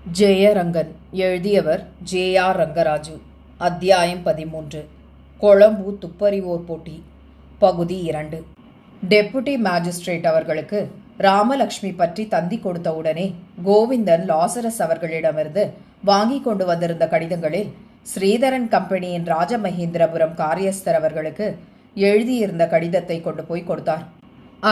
ஜெயரங்கன். எழுதியவர் ஜே.ஆர். ரங்கராஜு. அத்தியாயம் 13. கொழம்பு துப்பறிவோர் போட்டி. பகுதி 2. டெப்புட்டி மாஜிஸ்ட்ரேட் அவர்களுக்கு ராமலக்ஷ்மி பற்றி தந்தி கொடுத்தவுடனே கோவிந்தன் லாசரஸ் அவர்களிடமிருந்து வாங்கி கொண்டு வந்திருந்த கடிதங்களில் ஸ்ரீதரன் கம்பெனியின் ராஜமகேந்திரபுரம் காரியஸ்தர் அவர்களுக்கு எழுதியிருந்த கடிதத்தை கொண்டு போய் கொடுத்தார்.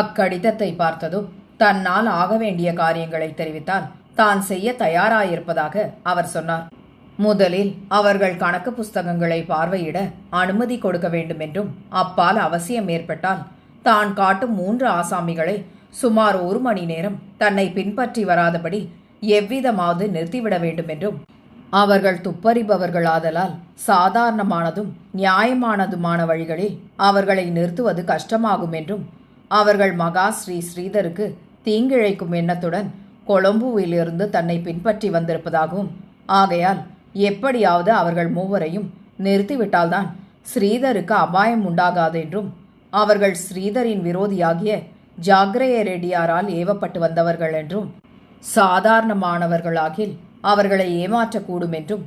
அக்கடிதத்தை பார்த்ததும் தன்னால் ஆக வேண்டிய காரியங்களை தெரிவித்தால் தான் செய்ய தயாராயிருப்பதாக அவர் சொன்னார். முதலில் அவர்கள் கணக்கு புஸ்தகங்களை பார்வையிட அனுமதி கொடுக்க வேண்டும் என்றும், அப்பால் அவசியம் ஏற்பட்டால் தான் காட்டும் 3 ஆசாமிகளை சுமார் 1 மணி நேரம் தன்னை பின்பற்றி வராதபடி எவ்விதமாவது நிறுத்திவிட வேண்டும் என்றும், அவர்கள் துப்பறிபவர்களாதலால் சாதாரணமானதும் நியாயமானதுமான வழிகளில் அவர்களை நிறுத்துவது கஷ்டமாகும் என்றும், அவர்கள் மகா ஸ்ரீதருக்கு தீங்கிழைக்கும் எண்ணத்துடன் கொழம்புவிலிருந்து தன்னை பின்பற்றி வந்திருப்பதாகவும், ஆகையால் எப்படியாவது அவர்கள் 3வரையும் நிறுத்திவிட்டால்தான் ஸ்ரீதருக்கு அபாயம் உண்டாகாது என்றும், அவர்கள் ஸ்ரீதரின் விரோதியாகிய ஜாக்ரேய ரெட்டியாரால் ஏவப்பட்டு வந்தவர்கள் என்றும், சாதாரணமானவர்களாகில் அவர்களை ஏமாற்றக்கூடும் என்றும்,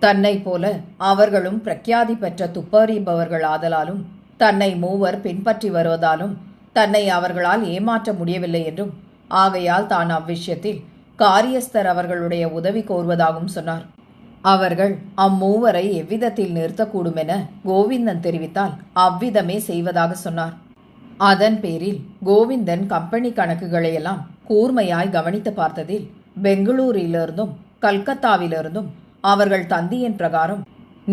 தன்னை போல அவர்களும் பிரக்யாதி பெற்ற துப்பறிபவர்கள் ஆதலாலும் தன்னை 3 பின்பற்றி வருவதாலும் தன்னை அவர்களால் ஏமாற்ற முடியவில்லை என்றும், ஆகையால் தான் அவ்விஷயத்தில் காரியஸ்தர் அவர்களுடைய உதவி கோருவதாகவும் சொன்னார். அவர்கள் 3 எவ்விதத்தில் நிறுத்தக்கூடும் என கோவிந்தன் தெரிவித்தால் அவ்விதமே செய்வதாக சொன்னார். அதன் பேரில் கோவிந்தன் கம்பெனி கணக்குகளையெல்லாம் கூர்மையாய் கவனித்து பார்த்ததில் பெங்களூரிலிருந்தும் கல்கத்தாவிலிருந்தும் அவர்கள் தந்தியின் பிரகாரம்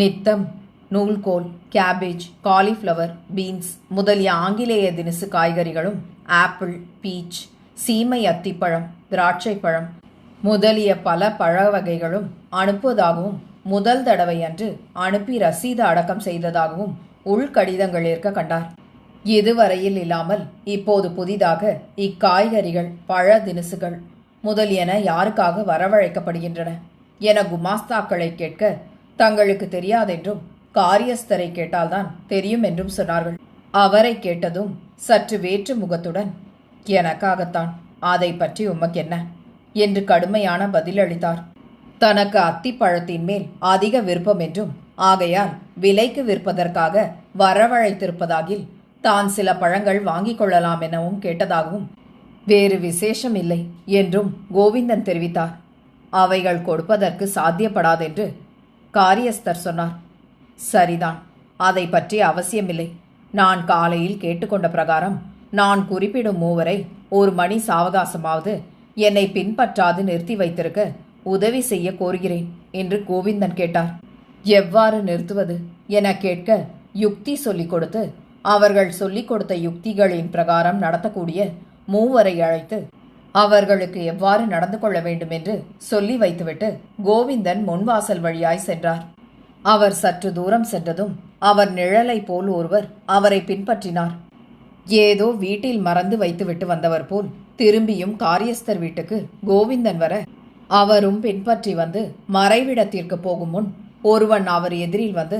நித்தம் நூல்கோல், கேபேஜ், காலிஃப்ளவர், பீன்ஸ் முதலிய ஆங்கிலேய தினசு காய்கறிகளும், ஆப்பிள், பீச், சீமை அத்திப்பழம், திராட்சை பழம் முதலிய பல பழ வகைகளும் அனுப்புவதாகவும், முதல் தடவை அன்று அனுப்பி ரசீது அடக்கம் செய்ததாகவும் உள்கடிதங்கள் இருக்க கண்டார். இதுவரையில் இல்லாமல் இப்போது புதிதாக இக்காய்கறிகள், பழ தினுசுகள் முதலியன யாருக்காக வரவழைக்கப்படுகின்றன என குமாஸ்தாக்களை கேட்க தங்களுக்கு தெரியாதென்றும், காரியஸ்தரை கேட்டால்தான் தெரியும் என்றும் சொன்னார்கள். அவரை கேட்டதும் சற்று வேற்று முகத்துடன், எனக்காகத்தான், அதை பற்றி உமக்கென்ன என்று கடுமையான பதிலளித்தார். தனக்கு அத்திப்பழத்தின் மேல் அதிக விருப்பம் என்றும், ஆகையால் விலைக்கு விற்பதற்காக வரவழைத்திருப்பதாகில் தான் சில பழங்கள் வாங்கிக் கொள்ளலாம் எனவும் கேட்டதாகவும், வேறு விசேஷம் இல்லை என்றும் கோவிந்தன் தெரிவித்தார். அவைகள் கொடுப்பதற்கு சாத்தியப்படாதென்று காரியஸ்தர் சொன்னார். சரிதான், அதை பற்றி அவசியமில்லை. நான் காலையில் கேட்டுக்கொண்ட பிரகாரம் நான் குறிப்பிடும் 3 1 மணி சாவகாசமாவது என்னை பின்பற்றாது நிறுத்தி வைத்திருக்க உதவி செய்ய கோருகிறேன் என்று கோவிந்தன் கேட்டார். எவ்வாறு நிறுத்துவது என கேட்க யுக்தி சொல்லிக் கொடுத்து, அவர்கள் சொல்லிக் கொடுத்த யுக்திகளின் பிரகாரம் நடத்தக்கூடிய 3 அழைத்து அவர்களுக்கு எவ்வாறு நடந்து கொள்ள வேண்டும் என்று சொல்லி வைத்துவிட்டு கோவிந்தன் முன்வாசல் வழியாய் சென்றார். அவர் சற்று தூரம் சென்றதும் அவர் நிழலை போல் ஒருவர் அவரை பின்பற்றினார். ஏதோ வீட்டில் மறந்து வைத்துவிட்டு வந்தவர் போல் திரும்பியும் காரியஸ்தர் வீட்டுக்கு கோவிந்தன் வர, அவரும் பின்பற்றி வந்து மறைவிடத்திற்கு போகும் முன் ஒருவன் அவர் எதிரில் வந்து,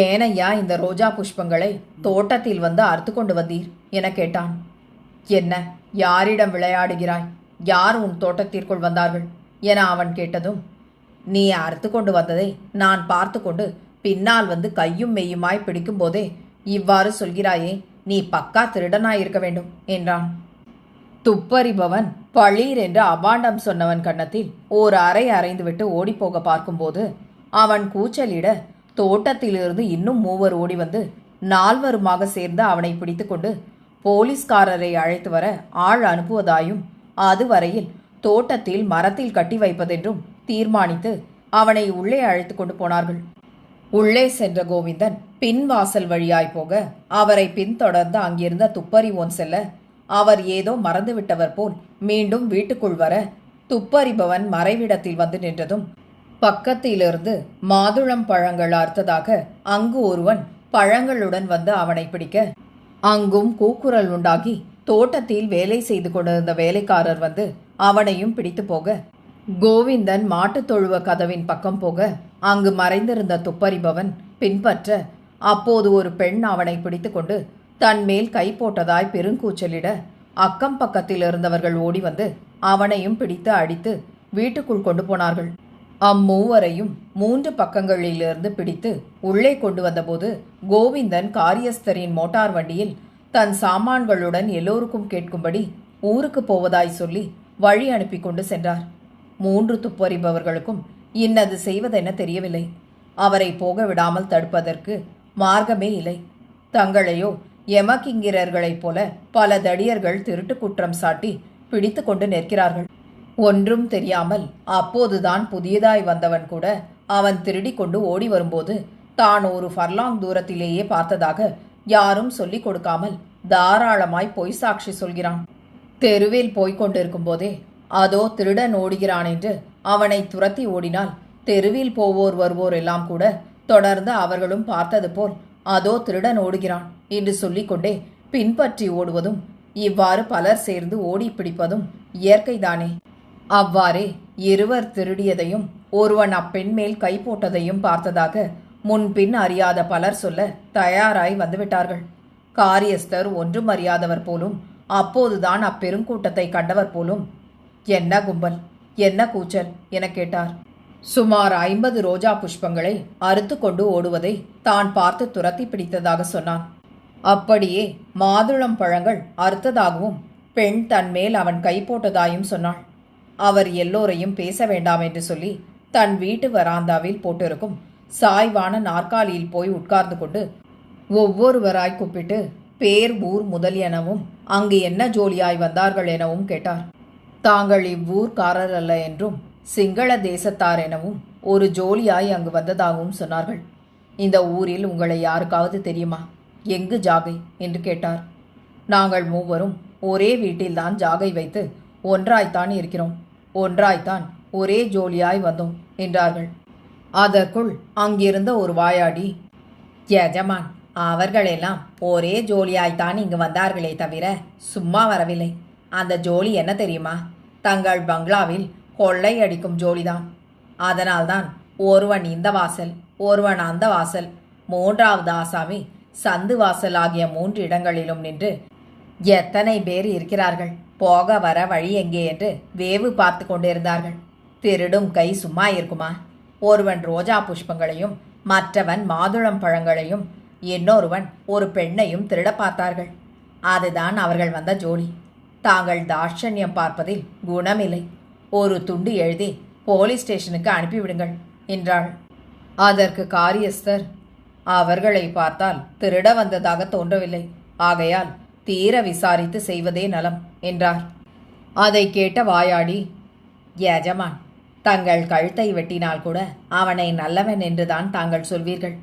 ஏனையா இந்த ரோஜா புஷ்பங்களை தோட்டத்தில் வந்து அறுத்து கொண்டு வந்தீர் என கேட்டான். என்ன, யாரிடம் விளையாடுகிறாய்? யார் உன் தோட்டத்திற்குள் வந்தார்கள் என அவன் கேட்டதும், நீ அறுத்து கொண்டு வந்ததை நான் பார்த்து கொண்டு பின்னால் வந்து கையும் மெய்யுமாய் பிடிக்கும் போதே இவ்வாறு சொல்கிறாயே, நீ பக்கா திருடனாயிருக்க வேண்டும் என்றான். துப்பறிபவன் பளீர் என்று அபாண்டம் சொன்னவன் கன்னத்தில் ஓர் அறை அறைந்துவிட்டு ஓடிப்போக பார்க்கும்போது அவன் கூச்சலிட, தோட்டத்திலிருந்து இன்னும் 3 ஓடி வந்து 4 சேர்ந்து அவனை பிடித்து கொண்டு போலீஸ்காரரை அழைத்து வர ஆள் அனுப்புவதாயும், அதுவரையில் தோட்டத்தில் மரத்தில் கட்டி வைப்பதென்றும் தீர்மானித்து அவனை உள்ளே அழைத்து கொண்டு போனார்கள். உள்ளே சென்ற கோவிந்தன் பின் வாசல் வழியாய் போக, அவரை பின்தொடர்ந்து அங்கிருந்த துப்பறிவோன் செல்ல, அவர் ஏதோ மறந்துவிட்டவர் போல் மீண்டும் வீட்டுக்குள் வர, துப்பறிபவன் மறைவிடத்தில் வந்து நின்றதும் பக்கத்திலிருந்து மாதுளம் பழங்கள் அறுத்ததாக அங்கு ஒருவன் பழங்களுடன் வந்து அவனை பிடிக்க, அங்கும் கூக்குரல் உண்டாகி தோட்டத்தில் வேலை செய்து கொண்டிருந்த வேலைக்காரர் வந்து அவனையும் பிடித்து போக, கோவிந்தன் மாட்டுத் தொழுவ கதவின் பக்கம் போக, அங்கு மறைந்திருந்த துப்பறிபவன் பின்பற்ற, அப்போது ஒரு பெண் அவனை பிடித்து கொண்டு தன் மேல் கை போட்டதாய் பெருங்கூச்சலிட, அக்கம் பக்கத்தில் இருந்தவர்கள் ஓடி வந்து அவனையும் பிடித்து அடித்து வீட்டுக்குள் கொண்டு போனார்கள். அம்மூவரையும் 3 பக்கங்களிலிருந்து பிடித்து உள்ளே கொண்டு வந்தபோது கோவிந்தன் காரியஸ்தரின் மோட்டார் வண்டியில் தன் சாமான்களுடன் எல்லோருக்கும் கேட்கும்படி ஊருக்கு போவதாய் சொல்லி வழி அனுப்பி கொண்டு சென்றார். 3 துப்பறிபவர்களுக்கும் இன்னது செய்வதென தெரியவில்லை. அவரை போக விடாமல் தடுப்பதற்கு மார்க்கமே இல்லை. தங்களையோ யமகிங்கிரர்களைப் போல பல தடியர்கள் திருட்டு குற்றம் சாட்டி பிடித்து கொண்டு நிற்கிறார்கள். ஒன்றும் தெரியாமல் அப்போதுதான் புதியதாய் வந்தவன் கூட அவன் திருடி கொண்டு ஓடி வரும்போது தான் ஒரு ஃபர்லாங் தூரத்திலேயே பார்த்ததாக யாரும் சொல்லிக் கொடுக்காமல் தாராளமாய் பொய் சாட்சி சொல்கிறான். தெருவில் போய்க் கொண்டிருக்கும் போதே அதோ திருடன் ஓடுகிறான் என்று அவனை துரத்தி ஓடினால் தெருவில் போவோர் வருவோர் எல்லாம் கூட தொடர்ந்து அவர்களும் பார்த்தது போல் அதோ திருடன் ஓடுகிறான் என்று சொல்லிக்கொண்டே பின்பற்றி ஓடுவதும் இவ்வாறு பலர் சேர்ந்து ஓடி பிடிப்பதும் இயற்கைதானே. அவ்வாறே இருவர் திருடியதையும் ஒருவன் அப்பெண் மேல் கை போட்டதையும் பார்த்ததாக முன்பின் அறியாத பலர் சொல்ல தயாராய் வந்துவிட்டார்கள். காரியஸ்தர் ஒன்றும் அறியாதவர் போலும் அப்போதுதான் அப்பெருங்கூட்டத்தை கண்டவர் போலும் என்ன கும்பல், என்ன கூச்சல் என கேட்டார். சுமார் 50 ரோஜா புஷ்பங்களை அறுத்து கொண்டு ஓடுவதை தான் பார்த்து துரத்தி பிடித்ததாக சொன்னான். அப்படியே மாதுளம் பழங்கள் அறுத்ததாகவும் பெண் தன் மேல் அவன் கை போட்டதாயும் சொன்னாள். அவர் எல்லோரையும் பேச வேண்டாம் என்று சொல்லி தன் வீட்டு வராந்தாவில் போட்டிருக்கும் சாய்வான நாற்காலியில் போய் உட்கார்ந்து கொண்டு ஒவ்வொருவராய் கூப்பிட்டு பேர் ஊர் முதலியனவும் அங்கு என்ன ஜோலியாய் வந்தார்கள் எனவும் கேட்டார். தாங்கள் இவ்வூர்காரர் அல்ல என்றும் சிங்கள தேசத்தார் எனவும் ஒரு ஜோலியாய் அங்கு வந்ததாகவும் சொன்னார்கள். இந்த ஊரில் உங்களை யாருக்காவது தெரியுமா? எங்கு ஜாகை என்று கேட்டார். நாங்கள் மூவரும் ஒரே வீட்டில்தான் ஜாகை வைத்து ஒன்றாய்த்தான் இருக்கிறோம், ஒன்றாய்த்தான் ஒரே ஜோலியாய் வந்தோம் என்றார்கள். அதற்குள் அங்கிருந்த ஒரு வாயாடி, எஜமான், அவர்களெல்லாம் ஒரே ஜோலியாய்த்தான் இங்கு வந்தார்களே தவிர சும்மா வரவில்லை. அந்த ஜோலி என்ன தெரியுமா? தங்கள் பங்களாவில் கொள்ளை அடிக்கும் ஜோலிதான். அதனால்தான் ஒருவன் இந்த வாசல், ஒருவன் அந்த வாசல், 3வது ஆசாமி சந்து வாசல் ஆகிய 3 இடங்களிலும் நின்று எத்தனை பேர் இருக்கிறார்கள், போக வர வழி எங்கே என்று வேவு பார்த்து கொண்டிருந்தார்கள். திருடும் கை சும்மா இருக்குமா? ஒருவன் ரோஜா புஷ்பங்களையும் மற்றவன் மாதுளம் பழங்களையும் இன்னொருவன் ஒரு பெண்ணையும் திருட பார்த்தார்கள். அதுதான் அவர்கள் வந்த ஜோலி. தாங்கள் தாட்சண்யம் பார்ப்பதில் குணமில்லை. ஒரு துண்டு எழுதி போலீஸ் ஸ்டேஷனுக்கு அனுப்பிவிடுங்கள் என்றாள். அதற்கு காரியஸ்தர், அவர்களை பார்த்தால் திருட வந்ததாக தோன்றவில்லை, ஆகையால் தீர விசாரித்து செய்வதே நலம் என்றார். அதை கேட்ட வாயாடி, எஜமான், தங்கள் கழுத்தை வெட்டினால் கூட அவனை நல்லவன் என்றுதான் தாங்கள் சொல்வீர்கள்.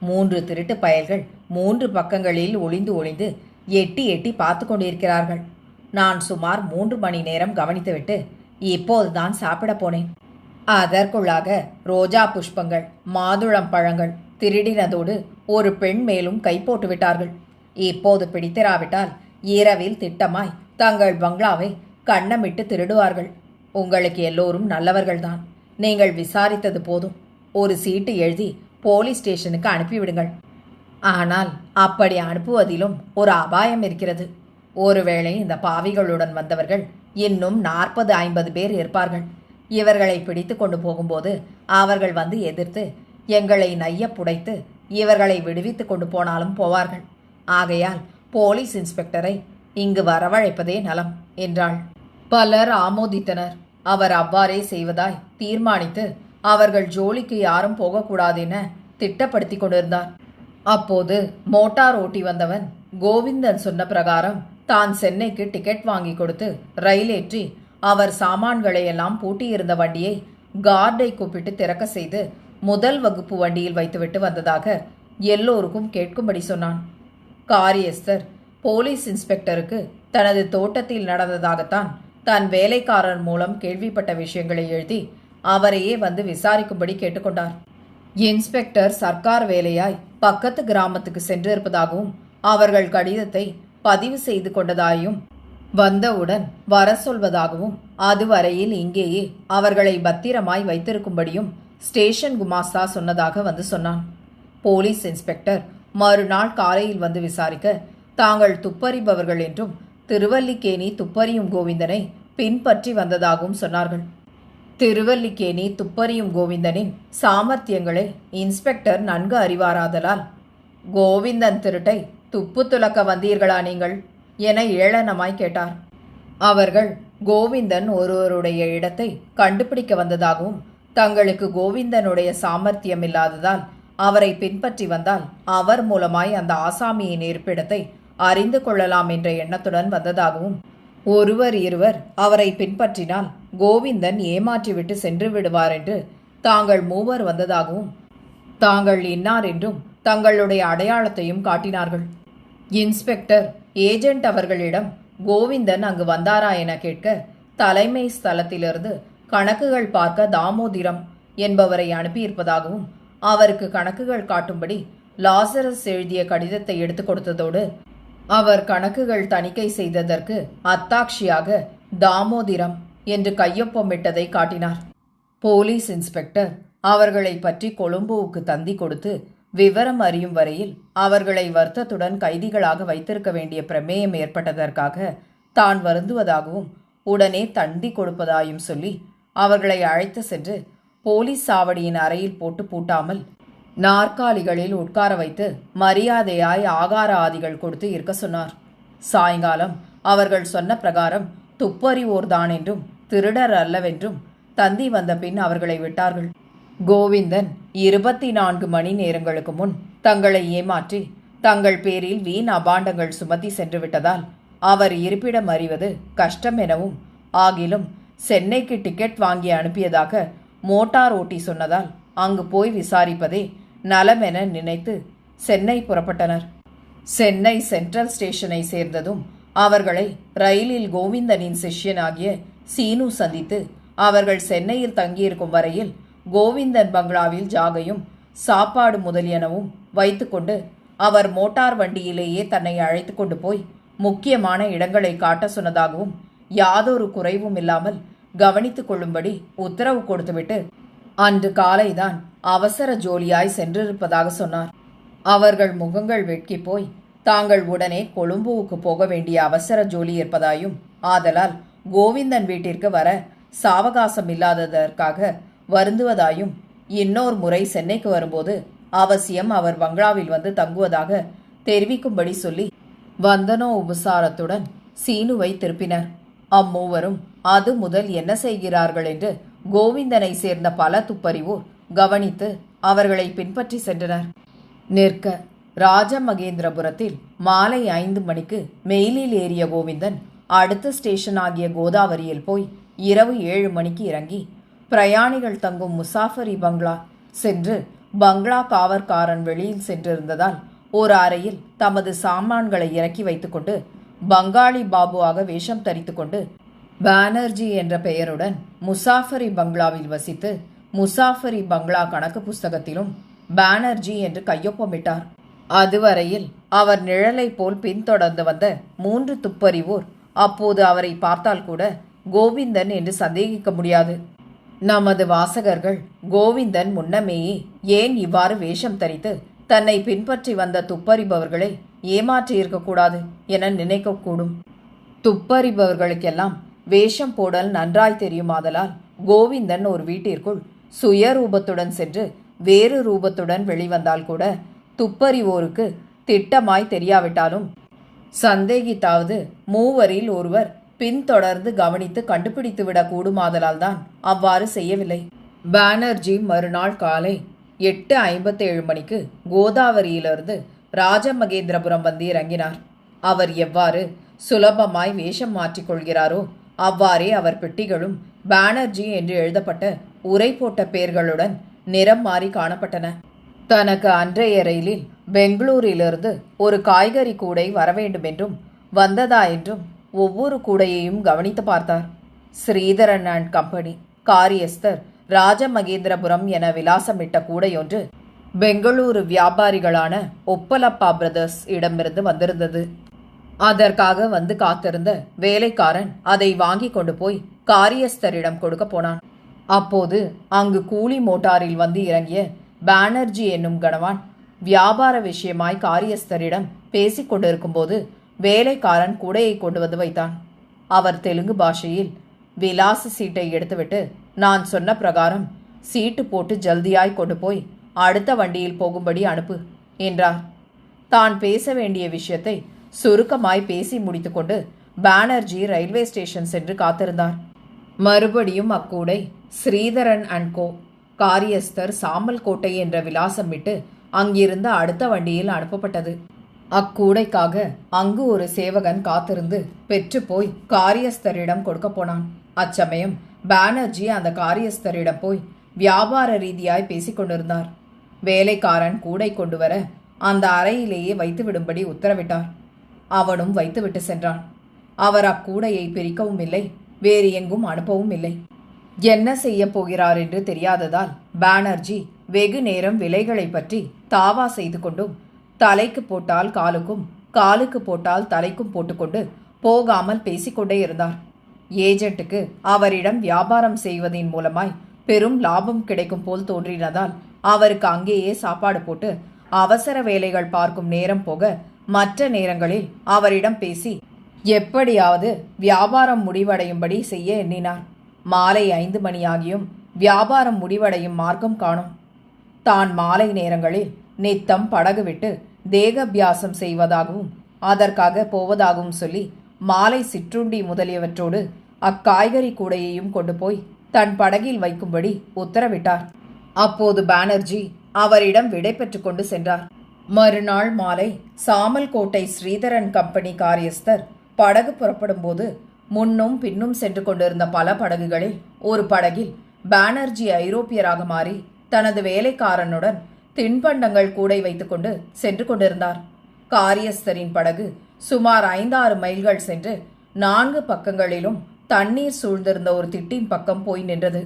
3 திருட்டு பயல்கள் 3 பக்கங்களில் ஒளிந்து ஒளிந்து எட்டி எட்டி பார்த்து கொண்டிருக்கிறார்கள். நான் சுமார் 3 மணி நேரம் கவனித்துவிட்டு இப்போதுதான் சாப்பிட போனேன். அதற்குள்ளாக ரோஜா புஷ்பங்கள் மாதுளம் பழங்கள் திருடினதோடு ஒரு பெண் மேலும் கை போட்டு விட்டார்கள். இப்போது பிடித்திராவிட்டால் இரவில் திட்டமாய் தங்கள் பங்களாவை கண்ணமிட்டு திருடுவார்கள். உங்களுக்கு எல்லோரும் நல்லவர்கள்தான். நீங்கள் விசாரித்தது போதும். ஒரு சீட்டு எழுதி போலீஸ் ஸ்டேஷனுக்கு அனுப்பிவிடுங்கள். ஆனால் அப்படி அனுப்புவதிலும் ஒரு அபாயம் இருக்கிறது. ஒருவேளை இந்த பாவிகளுடன் வந்தவர்கள் இன்னும் 40-50 பேர் இருப்பார்கள். இவர்களை பிடித்து கொண்டு போகும்போது அவர்கள் வந்து எதிர்த்து எங்களை நைய புடைத்து இவர்களை விடுவித்து கொண்டு போனாலும் போவார்கள். ஆகையால் போலீஸ் இன்ஸ்பெக்டரை இங்கு வரவழைப்பதே நலம் என்றாள். பலர் ஆமோதித்தனர். அவர் அவ்வாறே செய்வதாய் தீர்மானித்து அவர்கள் ஜோலிக்கு யாரும் போகக்கூடாதென திட்டப்படுத்தி கொண்டிருந்தார். அப்போது மோட்டார் ஓட்டி வந்தவன் கோவிந்தன் சொன்ன பிரகாரம் தான் சென்னைக்கு டிக்கெட் வாங்கி கொடுத்து ரயில் ஏற்றி அவர் சாமான்களையெல்லாம் பூட்டியிருந்த வண்டியை கார்டை கூப்பிட்டு திறக்க செய்து முதல் வகுப்பு வண்டியில் வைத்துவிட்டு வந்ததாக எல்லோருக்கும் கேட்கும்படி சொன்னான். காரியஸ்தர் போலீஸ் இன்ஸ்பெக்டருக்கு தனது தோட்டத்தில் நடந்ததாகத்தான் தன் வேலைக்காரர் மூலம் கேள்விப்பட்ட விஷயங்களை எழுதி அவரையே வந்து விசாரிக்கும்படி கேட்டுக்கொண்டார். இன்ஸ்பெக்டர் சர்க்கார் வேலையாய் பக்கத்து கிராமத்துக்கு சென்று இருப்பதாகவும் அவர்கள் கடிதத்தை பதிவு செய்து கொண்டதாயும் வந்தவுடன் வர சொல்வதாகவும் அதுவரையில் இங்கேயே அவர்களை பத்திரமாய் வைத்திருக்கும்படியும் ஸ்டேஷன் குமாஸ்தா சொன்னதாக வந்து சொன்னான். போலீஸ் இன்ஸ்பெக்டர் மறுநாள் காலையில் வந்து விசாரிக்க தாங்கள் துப்பறிபவர்கள் என்றும் திருவல்லிக்கேணி துப்பறியும் கோவிந்தனை பின்பற்றி வந்ததாகவும் சொன்னார்கள். திருவல்லிக்கேணி துப்பறியும் கோவிந்தனின் சாமர்த்தியங்களை இன்ஸ்பெக்டர் நன்கு அறிவாராதலால், கோவிந்தன் திருட்டை துப்பு துலக்க வந்தீர்களா நீங்கள் என ஏளனமாய் கேட்டார். அவர்கள் கோவிந்தன் ஒருவருடைய இடத்தை கண்டுபிடிக்க வந்ததாகவும், தங்களுக்கு கோவிந்தனுடைய சாமர்த்தியம் இல்லாததால் அவரை பின்பற்றி வந்தால் அவர் மூலமாய் அந்த ஆசாமியின் இருப்பிடத்தை அறிந்து கொள்ளலாம் என்ற எண்ணத்துடன் வந்ததாகவும், ஒருவர் இருவர் அவரை பின்பற்றினால் கோவிந்தன் ஏமாற்றிவிட்டு சென்று விடுவார் என்று தாங்கள் மூவர் வந்ததாகவும், தாங்கள் இன்னார் என்றும் தங்களுடைய அடையாளத்தையும் காட்டினார்கள். இன்ஸ்பெக்டர் ஏஜென்ட் அவர்களிடம் கோவிந்தன் அங்கு வந்தாரா என கேட்க, தலைமை ஸ்தலத்திலிருந்து கணக்குகள் பார்க்க தாமோதிரம் என்பவரை அனுப்பியிருப்பதாகவும், அவருக்கு கணக்குகள் காட்டும்படி லாசரஸ் எழுதிய கடிதத்தை எடுத்துக் கொடுத்ததோடு, அவர் கணக்குகள் தணிக்கை செய்ததற்கு அத்தாட்சியாக தாமோதிரம் என்று கையொப்பமிட்டதை காட்டினார். போலீஸ் இன்ஸ்பெக்டர் அவர்களை பற்றி கொழும்புவுக்கு தந்தி கொடுத்து விவரம் அறியும் வரையில் அவர்களை வருத்தத்துடன் கைதிகளாக வைத்திருக்க வேண்டிய பிரமேயம் ஏற்பட்டதற்காக தான் வருந்துவதாகவும், உடனே தந்தி கொடுப்பதாயும் சொல்லி அவர்களை அழைத்து சென்று போலீஸ் சாவடியின் அறையில் போட்டு பூட்டாமல் நாற்காலிகளில் உட்கார வைத்து மரியாதையாய் ஆகார ஆதிகள் கொடுத்து இருக்க சொன்னார். சாயங்காலம் அவர்கள் சொன்ன பிரகாரம் துப்பறிவோர்தான் என்றும் திருடர் அல்லவென்றும் தந்தி வந்த பின் அவர்களை விட்டார்கள். கோவிந்தன் 24 மணி நேரங்களுக்கு முன் தங்களை ஏமாற்றி தங்கள் பேரில் வீண் அபாண்டங்கள் சுமத்தி சென்று விட்டதால் அவர் இருப்பிடம் அறிவது கஷ்டம் எனவும், ஆகிலும் சென்னைக்கு டிக்கெட் வாங்கி அனுப்பியதாக மோட்டார் ஓட்டி சொன்னதால் அங்கு போய் விசாரிப்பதே நலமென நினைத்து சென்னை புறப்பட்டனர். சென்னை சென்ட்ரல் ஸ்டேஷனை சேர்ந்ததும் அவர்களை ரயிலில் கோவிந்தனின் சிஷ்யனாகிய சீனு சந்தித்து, அவர்கள் சென்னையில் தங்கியிருக்கும் வரையில் கோவிந்தன் பங்களாவில் ஜாகையும் சாப்பாடு முதலியனவும் வைத்துக்கொண்டு அவர் மோட்டார் வண்டியிலேயே தன்னை அழைத்து கொண்டு போய் முக்கியமான இடங்களை காட்ட சொன்னதாகவும், யாதொரு குறைவும் இல்லாமல் கவனித்துக் கொள்ளும்படி உத்தரவு கொடுத்துவிட்டு அன்று காலைதான் அவசர ஜோலியாய் சென்றிருப்பதாக சொன்னார். அவர்கள் முகங்கள் வெட்கி போய் தாங்கள் உடனே கொழும்புவுக்கு போக வேண்டிய அவசர ஜோலி இருப்பதாயும், ஆதலால் கோவிந்தன் வீட்டிற்கு வர சாவகாசம் இல்லாததற்காக வருந்துவதாயும், இன்னொரு முறை சென்னைக்கு வரும்போது அவசியம் அவர் பங்களாவில் வந்து தங்குவதாக தெரிவிக்கும்படி சொல்லி வந்தனோ உபசாரத்துடன் சீனுவை திருப்பினர். அம்மூவரும் அது முதல் என்ன செய்கிறார்கள் என்று கோவிந்தனை சேர்ந்த பல துப்பறிவோர் கவனித்து அவர்களை பின்பற்றி சென்றனர். நிற்க ராஜமகேந்திரபுரத்தில் மாலை 5 மணிக்கு மெயிலில் ஏறிய கோவிந்தன் அடுத்த ஸ்டேஷன் ஆகிய கோதாவரியில் போய் இரவு 7 மணிக்கு இறங்கி பிரயாணிகள் தங்கும் முசாஃபரி பங்களா சென்று, பங்களா காவற்காரன் வெளியில் சென்றிருந்ததால் ஒரு அறையில் தமது சாமான்களை இறக்கி வைத்துக்கொண்டு பங்காளி பாபுவாக வேஷம் தரித்து கொண்டு பானர்ஜி என்ற பெயருடன் முசாஃபரி பங்களாவில் வசித்து, முசாஃபரி பங்களா கணக்கு புஸ்தகத்திலும் பானர்ஜி என்று கையொப்பமிட்டார். அதுவரையில் அவர் நிழலை போல் பின்தொடர்ந்து வந்த 3 துப்பறிவோர் அப்போது அவரை பார்த்தால் கூட கோவிந்தன் என்று சந்தேகிக்க முடியாது. நமது வாசகர்கள் கோவிந்தன் முன்னமேயே ஏன் இவ்வாறு வேஷம் தரித்து தன்னை பின்பற்றி வந்த துப்பறிபவர்களை ஏமாற்றி இருக்கக்கூடாது என நினைக்கக்கூடும். துப்பறிபவர்களுக்கெல்லாம் வேஷம் போடல் நன்றாய் தெரியுமாதலால் கோவிந்தன் ஒரு வீட்டிற்குள் சுயரூபத்துடன் சென்று வேறு ரூபத்துடன் வெளிவந்தால் கூட துப்பறிவோருக்கு திட்டமாய் தெரியாவிட்டாலும் சந்தேகித்தாவது மூவரில் ஒருவர் பின்தொடர்ந்து கவனித்து கண்டுபிடித்துவிடக் கூடுமாதலால் தான் அவ்வாறு செய்யவில்லை. பானர்ஜி மறுநாள் காலை 8:57 மணிக்கு கோதாவரியிலிருந்து ராஜமகேந்திரபுரம் வந்து இறங்கினார். அவர் எவ்வாறு சுலபமாய் வேஷம் மாற்றிக்கொள்கிறாரோ அவ்வாறே அவர் பெட்டிகளும் பானர்ஜி என்று எழுதப்பட்ட உரை போட்ட பெயர்களுடன் நிறம் மாறி காணப்பட்டன. தனக்கு அன்றைய ரயிலில் பெங்களூரிலிருந்து ஒரு காய்கறி கூடை வரவேண்டும் என்றும் வந்ததா என்றும் ஒவ்வொரு கூடையையும் கவனித்து பார்த்தார். ஸ்ரீதரன் அண்ட் கம்பெனி, காரியஸ்தர், ராஜமகேந்திரபுரம் என விலாசமிட்ட கூடையொன்று பெங்களூரு வியாபாரிகளான ஒப்பலப்பா பிரதர்ஸ் இடமிருந்து வந்திருந்தது. அதற்காக வந்து காத்திருந்த வேலைக்காரன் அதை வாங்கி கொண்டு போய் காரியஸ்தரிடம் கொடுக்க போனான். அப்போது அங்கு கூலி மோட்டாரில் வந்து இறங்கிய பானர்ஜி என்னும் கணவான் வியாபார விஷயமாய் காரியஸ்தரிடம் பேசிக் கொண்டிருக்கும்போது வேலைக்காரன் கூடையை கொண்டு வந்து வைத்தான். அவர் தெலுங்கு பாஷையில் விலாச சீட்டை எடுத்துவிட்டு நான் சொன்ன பிரகாரம் சீட்டு போட்டு ஜல்தியாய் கொண்டு போய் அடுத்த வண்டியில் போகும்படி அனுப்பு என்றார். தான் பேச வேண்டிய விஷயத்தை சுருக்கமாய் பேசி முடித்துக்கொண்டு பானர்ஜி ரயில்வே ஸ்டேஷன் சென்று காத்திருந்தார். மறுபடியும் அக்கூடை ஸ்ரீதரன் அண்ட் கோ, காரியஸ்தர், சாமல்கோட்டை என்ற விலாசம் விட்டு அங்கிருந்த அடுத்த வண்டியில் அனுப்பப்பட்டது. அக்கூடைக்காக அங்கு ஒரு சேவகன் காத்திருந்து பெற்று போய் காரியஸ்தரிடம் கொடுக்க போனான். அச்சமயம் பானர்ஜி அந்த காரியஸ்தரிடம் போய் வியாபார ரீதியாய் பேசிக் கொண்டிருந்தார். வேலைக்காரன் கூடை கொண்டு வர அந்த அறையிலேயே வைத்துவிடும்படி உத்தரவிட்டார். அவனும் வைத்துவிட்டு சென்றான். அவர் அக்கூடையை பிரிக்கவும் இல்லை, வேறு எங்கும் அனுப்பவும் இல்லை. என்ன செய்ய போகிறார் என்று தெரியாததால் பானர்ஜி வெகு நேரம் விலைகளை பற்றி தாவா செய்து கொண்டும் தலைக்கு போட்டால் காலுக்கும், காலுக்கு போட்டால் தலைக்கும் போட்டுக்கொண்டு போகாமல் பேசிக்கொண்டே இருந்தார். ஏஜென்ட்டுக்கு அவரிடம் வியாபாரம் செய்வதின் மூலமாய் பெரும் லாபம் கிடைக்கும் போல் தோன்றினதால் அவருக்கு அங்கேயே சாப்பாடு போட்டு அவசர வேலைகள் பார்க்கும் நேரம் போக மற்ற நேரங்களில் அவரிடம் பேசி எப்படியாவது வியாபாரம் முடிவடையும்படி செய்ய எண்ணினார். மாலை 5 மணியாகியும் வியாபாரம் முடிவடையும் மார்க்கம் காணும். தான் மாலை நேரங்களில் நித்தம் படகு விட்டு தேகாபியாசம் செய்வதாகவும் அதற்காக போவதாகவும் சொல்லி மாலை சிற்றுண்டி முதலியவற்றோடு அக்காய்கறி கூடையையும் கொண்டு போய் தன் படகில் வைக்கும்படி உத்தரவிட்டார். அப்போது பானர்ஜி அவரிடம் விடை பெற்று கொண்டு சென்றார். மறுநாள் மாலை சாமல்கோட்டை ஸ்ரீதரன் கம்பெனி காரியஸ்தர் படகு புறப்படும் போது முன்னும் பின்னும் சென்று கொண்டிருந்த பல படகுகளில் ஒரு படகில் பானர்ஜி ஐரோப்பியராக மாறி தனது வேலைக்காரனுடன் தின்பண்டங்கள் கூடை வைத்துக்கொண்டு சென்று கொண்டிருந்தார். காரியஸ்தரின் படகு சுமார் 5-6 மைல்கள் சென்று 4 பக்கங்களிலும் தண்ணீர் சூழ்ந்திருந்த ஒரு திட்டின் பக்கம் போய் நின்றது.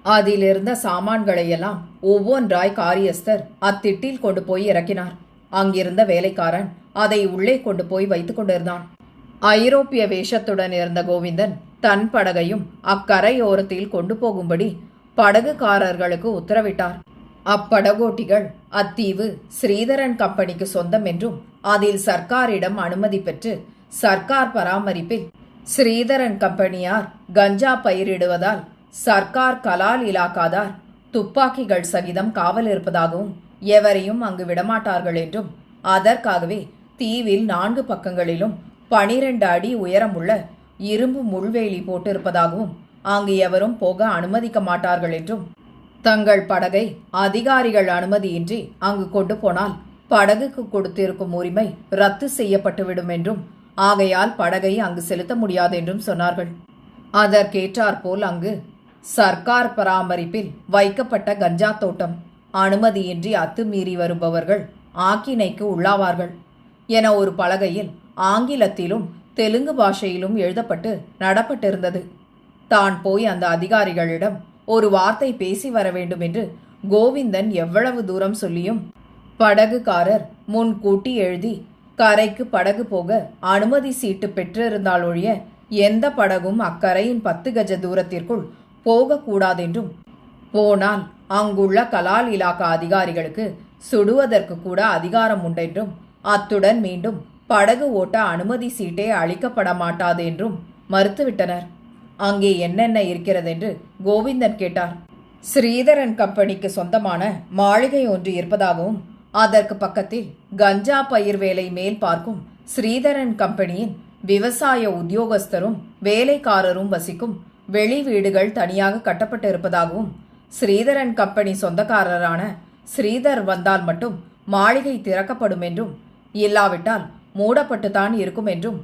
அதிலிருந்த சாமான்களையெல்லாம் ஒவ்வொன்றாய் காரியஸ்தர் அத்திட்டில் கொண்டு போய் இறக்கினார். அங்கிருந்த வேலைக்காரன் அதை உள்ளே கொண்டு போய் வைத்துக் கொண்டிருந்தான். ஐரோப்பிய வேஷத்துடன் இருந்த கோவிந்தன் தன் படகையும் அக்கரையோரத்தில் கொண்டு போகும்படி படகுக்காரர்களுக்கு உத்தரவிட்டார். அப்படகோட்டிகள் அத்தீவு ஸ்ரீதரன் கம்பெனிக்கு சொந்தம் என்றும் அதில் சர்க்காரிடம் அனுமதி பெற்று சர்க்கார் பராமரிப்பில் ஸ்ரீதரன் கம்பெனியார் கஞ்சா பயிரிடுவதால் சர்க்கார் கலால் இலாக்காதார் துப்பாக்கிகள் சகிதம் காவல் இருப்பதாகவும் எவரையும் அங்கு விடமாட்டார்கள் என்றும் அதற்காகவே தீவில் 4 பக்கங்களிலும் 12 அடி உயரமுள்ள இரும்பு முள்வேலி போட்டிருப்பதாகவும் அங்கு எவரும் போக அனுமதிக்க மாட்டார்கள் என்றும் தங்கள் படகை அதிகாரிகள் அனுமதியின்றி அங்கு கொண்டு போனால் படகுக்கு கொடுத்திருக்கும் உரிமை ரத்து செய்யப்பட்டுவிடும் என்றும் ஆகையால் படகை அங்கு செலுத்த முடியாது என்றும் சொன்னார்கள். அதற்கேற்றாற்போல் அங்கு சர்க்கார் பராமரிப்பில் வைக்கப்பட்ட கஞ்சா தோட்டம் அனுமதியின்றி அத்துமீறி வருபவர்கள் ஆக்கினைக்கு உள்ளாவார்கள் என ஒரு பலகையில் ஆங்கிலத்திலும் தெலுங்கு பாஷையிலும் எழுதப்பட்டு நடப்பட்டிருந்தது. தான் போய் அந்த அதிகாரிகளிடம் ஒரு வார்த்தை பேசி வர வேண்டும் என்று கோவிந்தன் எவ்வளவு தூரம் சொல்லியும் படகுக்காரர் முன்கூட்டி எழுதி கரைக்கு படகு போக அனுமதி சீட்டு பெற்றிருந்தால் ஒழிய எந்த படகும் அக்கரையின் 10 கஜ தூரத்திற்குள் போகக்கூடாதென்றும் போனால் அங்குள்ள கலால் இலாக்கா அதிகாரிகளுக்கு சுடுவதற்கு கூட அதிகாரம் உண்டென்றும் அத்துடன் மீண்டும் படகு ஓட்ட அனுமதி சீட்டே அளிக்கப்பட மாட்டாது என்றும் மறுத்துவிட்டனர். அங்கே என்னென்ன இருக்கிறதென்று கோவிந்தன் கேட்டார். ஸ்ரீதரன் கம்பெனிக்கு சொந்தமான மாளிகை ஒன்று இருப்பதாகவும் அதற்கு பக்கத்தில் கஞ்சா பயிர் வேலை மேல் பார்க்கும் ஸ்ரீதரன் கம்பெனியின் விவசாய உத்தியோகஸ்தரும் வேலைக்காரரும் வசிக்கும் வெளி வீடுகள் தனியாக கட்டப்பட்டு இருப்பதாகவும் ஸ்ரீதரன் கம்பெனி சொந்தக்காரரான ஸ்ரீதர் வந்தால் மட்டும் மாளிகை திறக்கப்படும் என்றும் இல்லாவிட்டால் மூடப்பட்டுத்தான் இருக்கும் என்றும்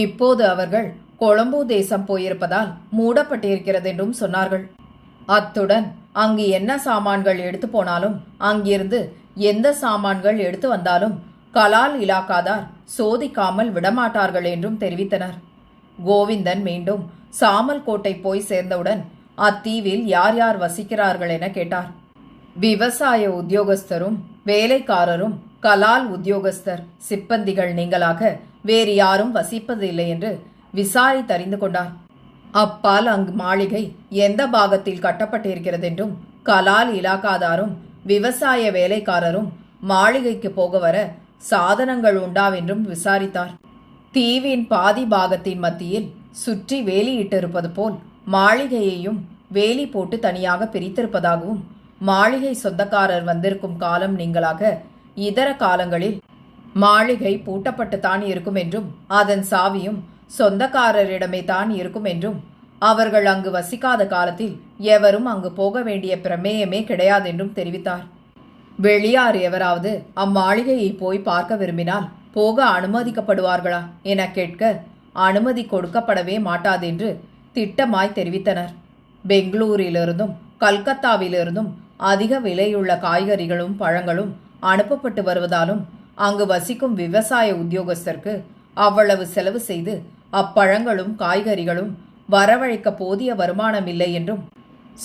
இப்போது அவர்கள் கொழும்பு தேசம் போயிருப்பதால் மூடப்பட்டிருக்கிறது என்றும் சொன்னார்கள். அத்துடன் அங்கு என்ன சாமான்கள் எடுத்து போனாலும் அங்கிருந்து எந்த சாமான்கள் எடுத்து வந்தாலும் கலால் இலாக்காதார் சோதிக்காமல் விடமாட்டார்கள் என்றும் தெரிவித்தனர். கோவிந்தன் மீண்டும் சாமல்கோட்டை போய் சேர்ந்தவுடன் அத்தீவில் யார் யார் வசிக்கிறார்கள் என கேட்டார். விவசாய உத்தியோகஸ்தரும் வேலைக்காரரும் கலால் உத்தியோகஸ்தர் சிப்பந்திகள் நீங்களாக வேறு யாரும் வசிப்பதில்லை என்று விசாரித்தறிந்து கொண்டார். அப்பால் அங்கு மாளிகை எந்த பாகத்தில் கட்டப்பட்டிருக்கிறது என்றும் கலால் இலாக்காதாரும் விவசாய வேலைக்காரரும் மாளிகைக்கு போக வர சாதனங்கள் உண்டாவென்றும் விசாரித்தார். தீவின் பாதி பாகத்தின் மத்தியில் சுற்றி வேலியிட்டிருப்பது போல் மாளிகையையும் வேலி போட்டு தனியாக பிரித்திருப்பதாகவும், மாளிகை சொந்தக்காரர் வந்திருக்கும் காலம் நீங்களாக இதர காலங்களில் மாளிகை பூட்டப்பட்டுத்தான் இருக்கும் என்றும், அதன் சாவியும் சொந்தக்காரரிடமே தான் இருக்கும் என்றும், அவர்கள் அங்கு வசிக்காத காலத்தில் எவரும் அங்கு போக வேண்டிய பிரமேயமே கிடையாதென்றும் தெரிவித்தார். வெளியார் எவராவது அம்மாளிகையை போய் பார்க்க விரும்பினால் போக அனுமதிக்கப்படுவார்களா என கேட்க, அனுமதி கொடுக்கப்படவே மாட்டாதென்று திட்டமாய் தெரிவித்தனர். பெங்களூரிலிருந்தும் கல்கத்தாவிலிருந்தும் அதிக விலையுள்ள காய்கறிகளும் பழங்களும் அனுப்பப்பட்டு வருவதாலும், அங்கு வசிக்கும் விவசாய உத்தியோகஸ்தருக்கு அவ்வளவு செலவு செய்து அப்பழங்களும் காய்கறிகளும் வரவழைக்க போதிய வருமானம் இல்லை என்றும்,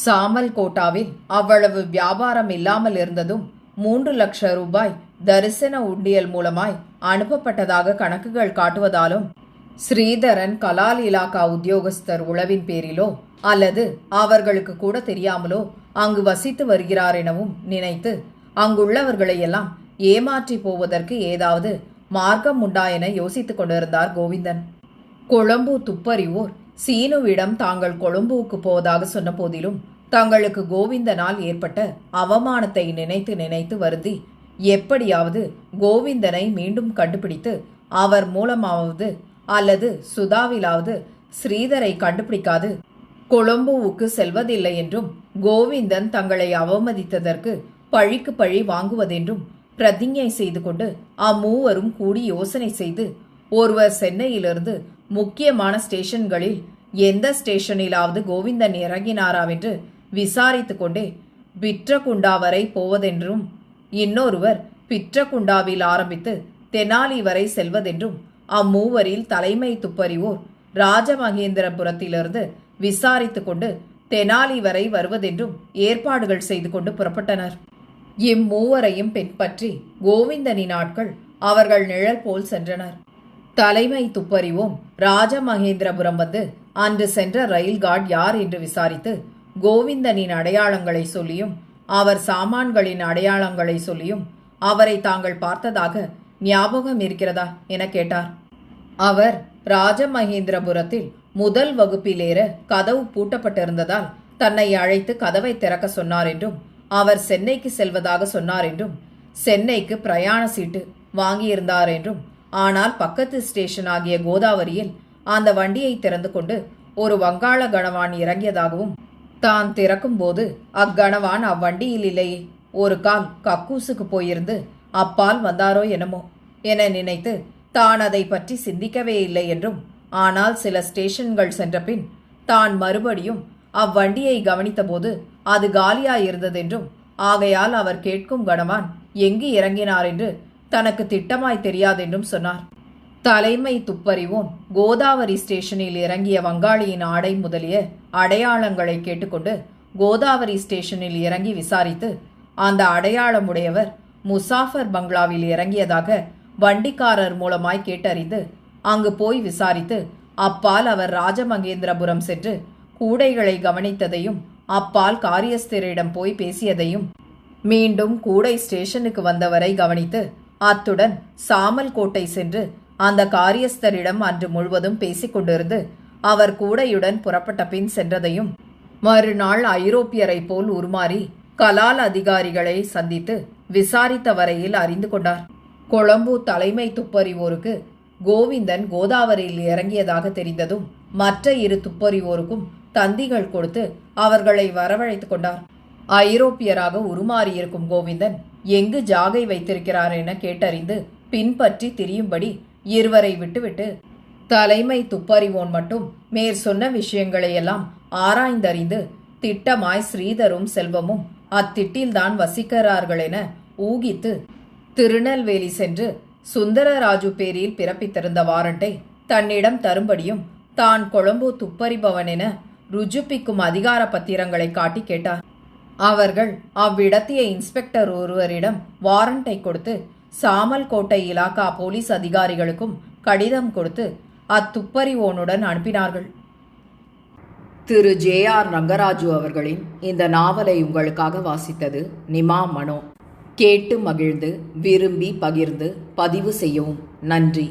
சாமல் கோட்டாவில் அவ்வளவு வியாபாரம் இல்லாமல் இருந்ததும் 3 லட்சம் ரூபாய் தரிசன உண்டியல் மூலமாய் அனுப்பப்பட்டதாக கணக்குகள் காட்டுவதாலும், ஸ்ரீதரன் கலால் இலாக்கா உத்தியோகஸ்தர் உளவின் பேரிலோ அல்லது அவர்களுக்கு கூட தெரியாமலோ அங்கு வசித்து வருகிறார் எனவும் நினைத்து அங்குள்ளவர்களையெல்லாம் ஏமாற்றி போவதற்கு ஏதாவது மார்க்கம் உண்டா என யோசித்துக் கொண்டிருந்தார் கோவிந்தன். கொழும்பு துப்பறிவோர் சீனுவிடம் தாங்கள் கொழும்புவுக்கு போவதாக சொன்ன போதிலும், தங்களுக்கு கோவிந்தனால் ஏற்பட்ட அவமானத்தை நினைத்து நினைத்து வருந்தி எப்படியாவது கோவிந்தனை மீண்டும் கண்டுபிடித்து அவர் மூலமாவது அல்லது சுதாவிலாவது ஸ்ரீதரை கண்டுபிடிக்காது கொழும்புவுக்கு செல்வதில்லை என்றும், கோவிந்தன் தங்களை அவமதித்ததற்கு பழிக்கு பழி வாங்குவதென்றும் பிரதிஞ்ஞை செய்து கொண்டு அம்மூவரும் கூடி யோசனை செய்து, ஒருவர் சென்னையிலிருந்து முக்கியமான ஸ்டேஷன்களில் எந்த ஸ்டேஷனிலாவது கோவிந்தன் இறங்கினாராவென்று விசாரித்துக் கொண்டே பிட்ரகுண்டா வரை போவதென்றும், இன்னொருவர் பிட்ரகுண்டாவில் ஆரம்பித்து தெனாலி வரை செல்வதென்றும், அம்மூவரில் தலைமை துப்பறிவோர் ராஜமகேந்திரபுரத்திலிருந்து விசாரித்துக் கொண்டு தெனாலி வரை வருவதென்றும் ஏற்பாடுகள் செய்து கொண்டு புறப்பட்டனர். இம்மூவரையும் பின்பற்றி கோவிந்தனின் ஆட்கள் அவர்கள் நிழல் போல் சென்றனர். தலைமை துப்பறிவோம் ராஜமகேந்திரபுரம் வந்து அன்று சென்ற ரயில் கார்டு யார் என்று விசாரித்து கோவிந்தனின் அடையாளங்களை சொல்லியும் அவர் சாமான்களின் அடையாளங்களை சொல்லியும் அவரை தாங்கள் பார்த்ததாக ஞாபகம் இருக்கிறதா என கேட்டார். அவர் ராஜமகேந்திரபுரத்தில் முதல் வகுப்பிலேற கதவு பூட்டப்பட்டிருந்ததால் தன்னை அழைத்து கதவை திறக்க சொன்னார் என்றும், அவர் சென்னைக்கு செல்வதாக சொன்னார் என்றும், சென்னைக்கு பிரயாண சீட்டு வாங்கியிருந்தார் என்றும், ஆனால் பக்கத்து ஸ்டேஷன் ஆகிய கோதாவரியில் அந்த வண்டியை திறந்து கொண்டு ஒரு வங்காள கணவான் இறங்கியதாகவும், தான் திறக்கும் போது அக்கணவான் அவ்வண்டியில் இல்லையே, ஒரு கால் கக்கூசுக்கு போயிருந்து அப்பால் வந்தாரோ என்னமோ என நினைத்து தான் அதை பற்றி சிந்திக்கவே இல்லை என்றும், ஆனால் சில ஸ்டேஷன்கள் சென்ற பின் தான் மறுபடியும் அவ்வண்டியை கவனித்தபோது அது காலியாயிருந்ததென்றும், ஆகையால் அவர் கேட்கும் கணவான் எங்கு இறங்கினார் என்று தனக்கு திட்டமாய் தெரியாதென்றும் சொன்னார். தலைமை துப்பறிவோன் கோதாவரி ஸ்டேஷனில் இறங்கிய வங்காளியின் ஆடை முதலிய அடையாளங்களை கேட்டுக்கொண்டு கோதாவரி ஸ்டேஷனில் இறங்கி விசாரித்து, அந்த அடையாளமுடையவர் முசாஃபர் பங்களாவில் இறங்கியதாக வண்டிக்காரர் மூலமாய் கேட்டறிந்து அங்கு போய் விசாரித்து, அப்பால் அவர் ராஜமகேந்திரபுரம் சென்று கூடைகளை கவனித்ததையும் அப்பால் காரியஸ்தரிடம் போய் பேசியதையும், மீண்டும் கூடை ஸ்டேஷனுக்கு வந்தவரை கவனித்து, அத்துடன் சாமல் கோட்டை சென்று அந்த காரியஸ்தரிடம் அன்று முழுவதும் பேசிக் கொண்டிருந்து அவர் கூடையுடன் புறப்பட்ட பின் சென்றதையும், மறுநாள் ஐரோப்பியரை போல் உருமாறி கலால் அதிகாரிகளை சந்தித்து விசாரித்த வரையில் அறிந்து கொண்டார். கொழும்பு தலைமை துப்பறிவோருக்கு கோவிந்தன் கோதாவரியில் இறங்கியதாக தெரிந்ததும் மற்ற 2 துப்பறிவோருக்கும் தந்திகள் கொடுத்து அவர்களை வரவழைத்துக் கொண்டார். ஐரோப்பியராக உருமாறியிருக்கும் கோவிந்தன் எங்கு ஜாகை வைத்திருக்கிறார் என கேட்டறிந்து பின்பற்றி திரியும்படி இருவரை விட்டுவிட்டு தலைமை துப்பறிவோன் மட்டும் மேற் சொன்ன விஷயங்களையெல்லாம் ஆராய்ந்தறிந்து திட்டமாய் ஸ்ரீதரும் செல்வமும் அத்திட்டில்தான் வசிக்கிறார்கள் என ஊகித்து திருநெல்வேலி சென்று சுந்தரராஜு பேரில் பிறப்பித்திருந்த வாரண்டை தன்னிடம் தரும்படியும் தான் கொழும்பு துப்பறிபவன் என ருஜுப்பிக்கும் அதிகார பத்திரங்களை காட்டி கேட்டார். அவர்கள் அவ்விடத்திய இன்ஸ்பெக்டர் ஒருவரிடம் வாரண்டை கொடுத்து சாமல் கோட்டை இலாக்கா போலீஸ் அதிகாரிகளுக்கும் கடிதம் கொடுத்து அத்துப்பறிவோனுடன் அனுப்பினார்கள். திரு J.R. ரங்கராஜு அவர்களின் இந்த நாவலை உங்களுக்காக வாசித்தது நிமா மனோ. கேட்டு மகிழ்ந்து விரும்பி பகிர்ந்து பதிவு செய்யவும். நன்றி.